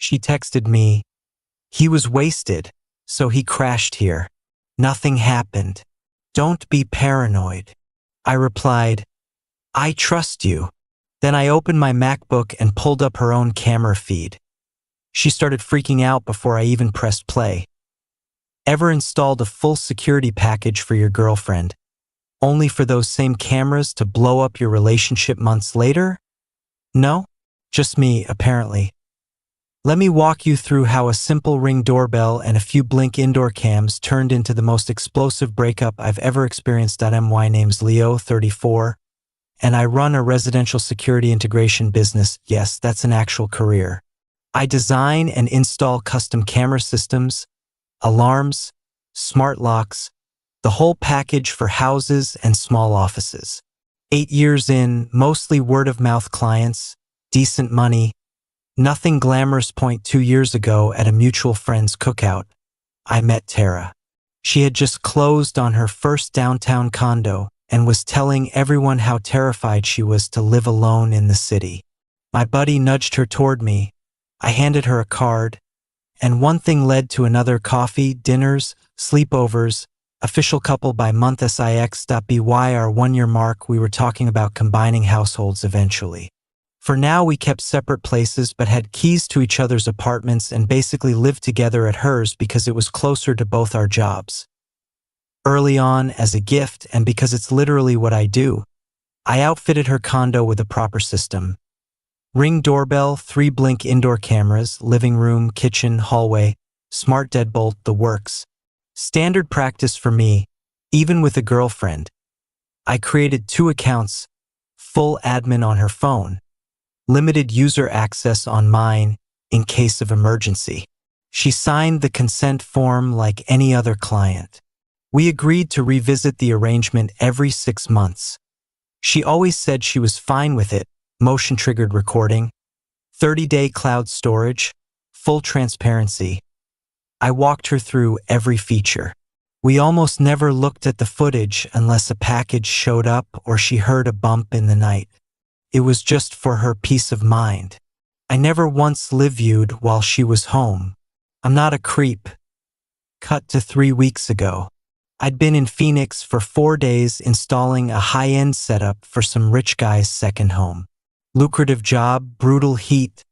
She texted me, "He was wasted, so he crashed here. Nothing happened. Don't be paranoid." I replied, "I trust you." Then I opened my MacBook and pulled up her own camera feed. She started freaking out before I even pressed play. Ever installed a full security package for your girlfriend, only for those same cameras to blow up your relationship months later? No? Just me, apparently. Let me walk you through how a simple Ring doorbell and a few Blink indoor cams turned into the most explosive breakup I've ever experienced. My name's Leo, 34, and I run a residential security integration business. Yes, that's an actual career. I design and install custom camera systems, alarms, smart locks, the whole package for houses and small offices. 8 years in, mostly word-of-mouth clients, decent money, nothing glamorous. 2 years ago at a mutual friend's cookout, I met Tara. She had just closed on her first downtown condo and was telling everyone how terrified she was to live alone in the city. My buddy nudged her toward me. I handed her a card, and one thing led to another: coffee, dinners, sleepovers, official couple by month. By our 1-year mark, we were talking about combining households eventually. For now, we kept separate places but had keys to each other's apartments and basically lived together at hers because it was closer to both our jobs. Early on, as a gift, and because it's literally what I do, I outfitted her condo with a proper system. Ring doorbell, 3 Blink indoor cameras, living room, kitchen, hallway, smart deadbolt, the works. Standard practice for me, even with a girlfriend. I created 2 accounts, full admin on her phone, limited user access on mine in case of emergency. She signed the consent form like any other client. We agreed to revisit the arrangement every 6 months. She always said she was fine with it: motion-triggered recording, 30-day cloud storage, full transparency. I walked her through every feature. We almost never looked at the footage unless a package showed up or she heard a bump in the night. It was just for her peace of mind. I never once live-viewed while she was home. I'm not a creep. Cut to 3 weeks ago. I'd been in Phoenix for 4 days installing a high-end setup for some rich guy's second home. Lucrative job, brutal heat,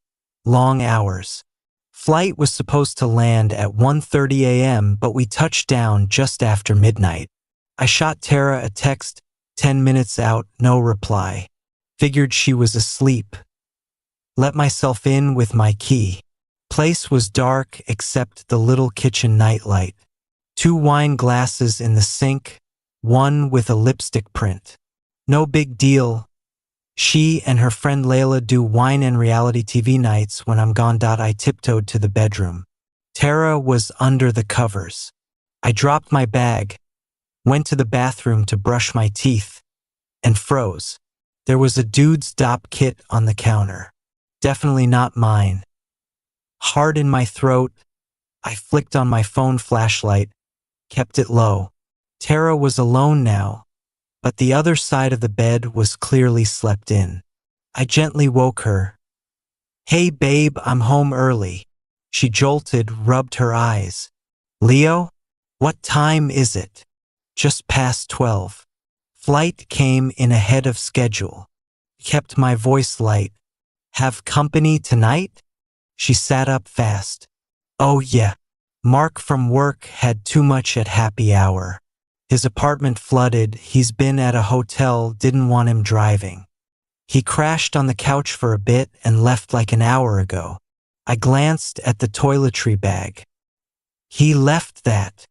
long hours. Flight was supposed to land at 1:30 a.m., but we touched down just after midnight. I shot Tara a text, 10 minutes out, no reply. Figured she was asleep. Let myself in with my key. Place was dark except the little kitchen nightlight. 2 wine glasses in the sink, one with a lipstick print. No big deal. She and her friend Layla do wine and reality TV nights when I'm gone. I tiptoed to the bedroom. Tara was under the covers. I dropped my bag, went to the bathroom to brush my teeth, and froze. There was a dude's dop kit on the counter. Definitely not mine. Hard in my throat, I flicked on my phone flashlight, kept it low. Tara was alone now, but the other side of the bed was clearly slept in. I gently woke her. "Hey babe, I'm home early." She jolted, rubbed her eyes. "Leo? What time is it?" "Just past 12. Flight came in ahead of schedule." Kept my voice light. "Have company tonight?" She sat up fast. "Oh yeah. Mark from work had too much at happy hour. His apartment flooded, he's been at a hotel, didn't want him driving. He crashed on the couch for a bit and left like an hour ago." I glanced at the toiletry bag. "He left that.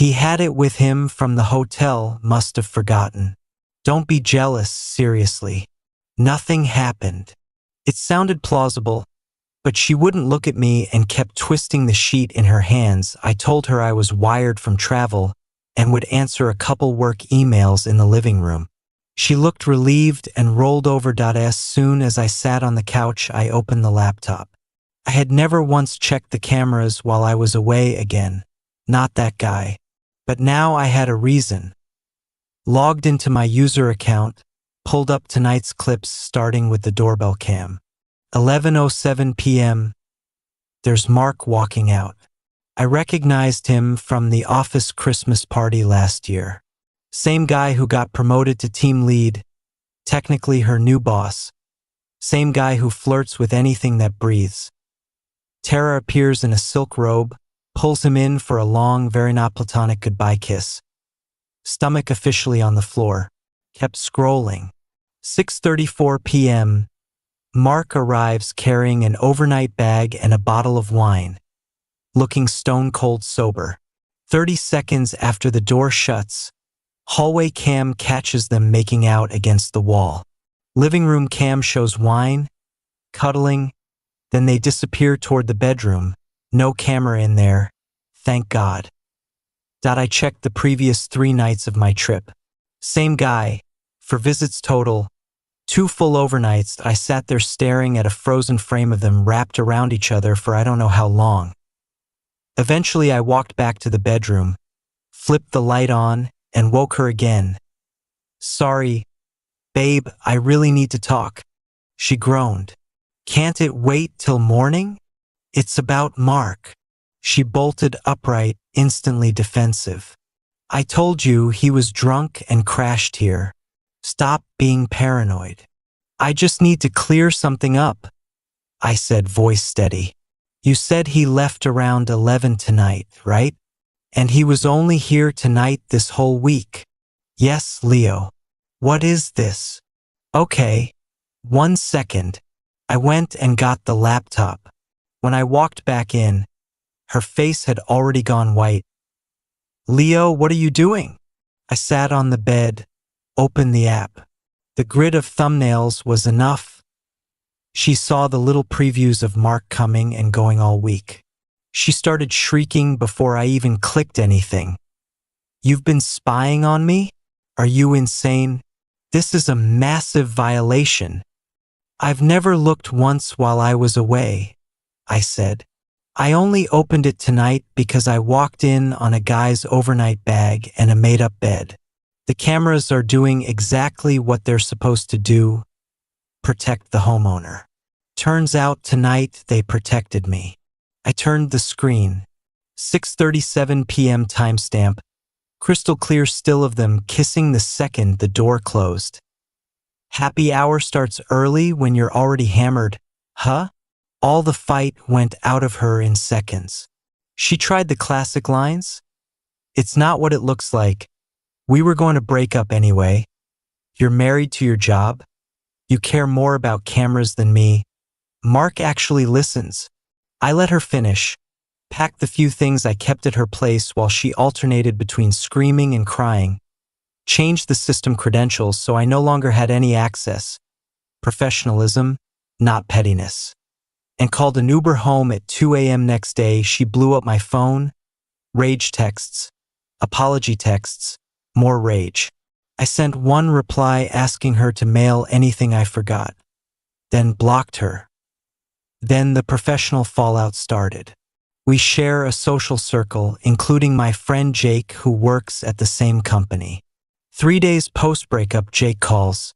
He had it with him from the hotel, must have forgotten. Don't be jealous, seriously. Nothing happened." It sounded plausible, but she wouldn't look at me and kept twisting the sheet in her hands. I told her I was wired from travel and would answer a couple work emails in the living room. She looked relieved and rolled over. As soon as I sat on the couch, I opened the laptop. I had never once checked the cameras while I was away again. Not that guy. But now I had a reason. Logged into my user account, pulled up tonight's clips starting with the doorbell cam. 11:07 p.m., there's Mark walking out. I recognized him from the office Christmas party last year. Same guy who got promoted to team lead, technically her new boss. Same guy who flirts with anything that breathes. Tara appears in a silk robe, pulls him in for a long, very not platonic goodbye kiss. Stomach officially on the floor. Kept scrolling. 6:34 p.m. Mark arrives carrying an overnight bag and a bottle of wine, looking stone cold sober. 30 seconds after the door shuts, hallway cam catches them making out against the wall. Living room cam shows wine, cuddling, then they disappear toward the bedroom. No camera in there, thank God. I checked the previous 3 nights of my trip. Same guy. For visits total, 2 full overnights. I sat there staring at a frozen frame of them wrapped around each other for I don't know how long. Eventually I walked back to the bedroom, flipped the light on, and woke her again. Sorry, babe, I really need to talk. She groaned. Can't it wait till morning? It's about Mark. She bolted upright, instantly defensive. I told you he was drunk and crashed here. Stop being paranoid. I just need to clear something up, I said, voice steady. You said he left around 11 tonight, right? And he was only here tonight this whole week. Yes, Leo. What is this? Okay. 1 second. I went and got the laptop. When I walked back in, her face had already gone white. Leo, what are you doing? I sat on the bed, opened the app. The grid of thumbnails was enough. She saw the little previews of Mark coming and going all week. She started shrieking before I even clicked anything. You've been spying on me? Are you insane? This is a massive violation. I've never looked once while I was away, I said. I only opened it tonight because I walked in on a guy's overnight bag and a made-up bed. The cameras are doing exactly what they're supposed to do, protect the homeowner. Turns out tonight they protected me. I turned the screen. 6:37 p.m. timestamp, crystal clear still of them kissing the second the door closed. Happy hour starts early when you're already hammered, huh? All the fight went out of her in seconds. She tried the classic lines. It's not what it looks like. We were going to break up anyway. You're married to your job. You care more about cameras than me. Mark actually listens. I let her finish, packed the few things I kept at her place while she alternated between screaming and crying, changed the system credentials so I no longer had any access. Professionalism, not pettiness. And called an Uber home at 2 a.m. next day. She blew up my phone. Rage texts, apology texts, more rage. I sent one reply asking her to mail anything I forgot, then blocked her. Then the professional fallout started. We share a social circle, including my friend Jake, who works at the same company. 3 days post-breakup, Jake calls.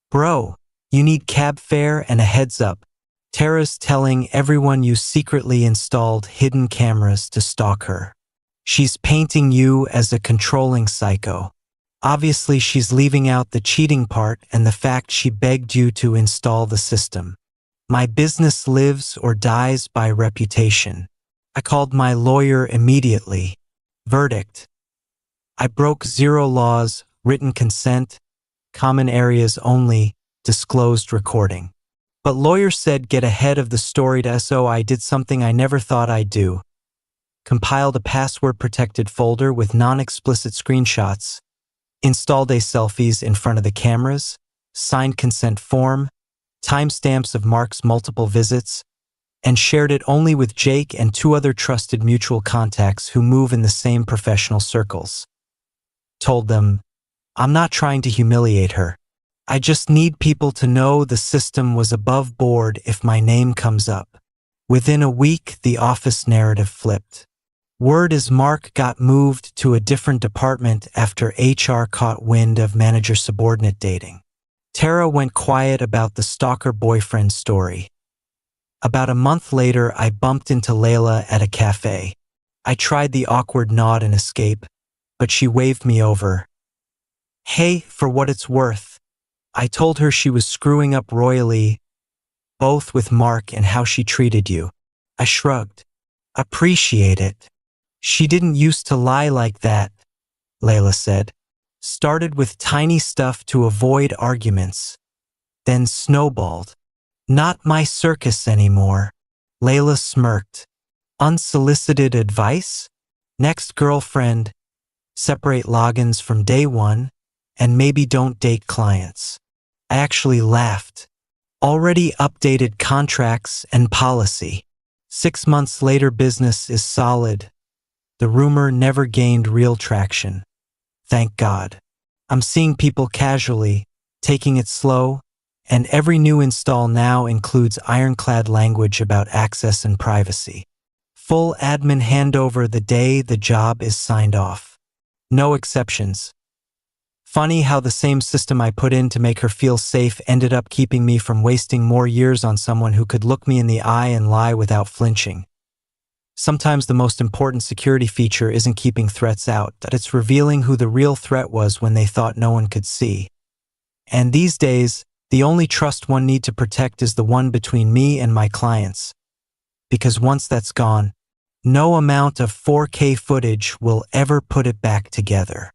Bro, you need cab fare and a heads up. Tara's telling everyone you secretly installed hidden cameras to stalk her. She's painting you as a controlling psycho. Obviously, she's leaving out the cheating part and the fact she begged you to install the system. My business lives or dies by reputation. I called my lawyer immediately. Verdict. I broke 0 laws, written consent, common areas only, disclosed recording. But lawyer said get ahead of the story so I did something I never thought I'd do. Compiled a password-protected folder with non-explicit screenshots, installed selfies in front of the cameras, signed consent form, timestamps of Mark's multiple visits, and shared it only with Jake and 2 other trusted mutual contacts who move in the same professional circles. Told them, I'm not trying to humiliate her. I just need people to know the system was above board if my name comes up. Within a week, the office narrative flipped. Word is Mark got moved to a different department after HR caught wind of manager-subordinate dating. Tara went quiet about the stalker boyfriend story. About a month later, I bumped into Layla at a cafe. I tried the awkward nod and escape, but she waved me over. Hey, for what it's worth. I told her she was screwing up royally, both with Mark and how she treated you. I shrugged. Appreciate it. She didn't used to lie like that, Layla said. Started with tiny stuff to avoid arguments, then snowballed. Not my circus anymore. Layla smirked. Unsolicited advice? Next girlfriend, separate logins from day one, and maybe don't date clients. I actually laughed. Already updated contracts and policy. 6 months later, business is solid. The rumor never gained real traction. Thank God. I'm seeing people casually, taking it slow, and every new install now includes ironclad language about access and privacy. Full admin handover the day the job is signed off. No exceptions. Funny how the same system I put in to make her feel safe ended up keeping me from wasting more years on someone who could look me in the eye and lie without flinching. Sometimes the most important security feature isn't keeping threats out, that it's revealing who the real threat was when they thought no one could see. And these days, the only trust one needs to protect is the one between me and my clients. Because once that's gone, no amount of 4K footage will ever put it back together.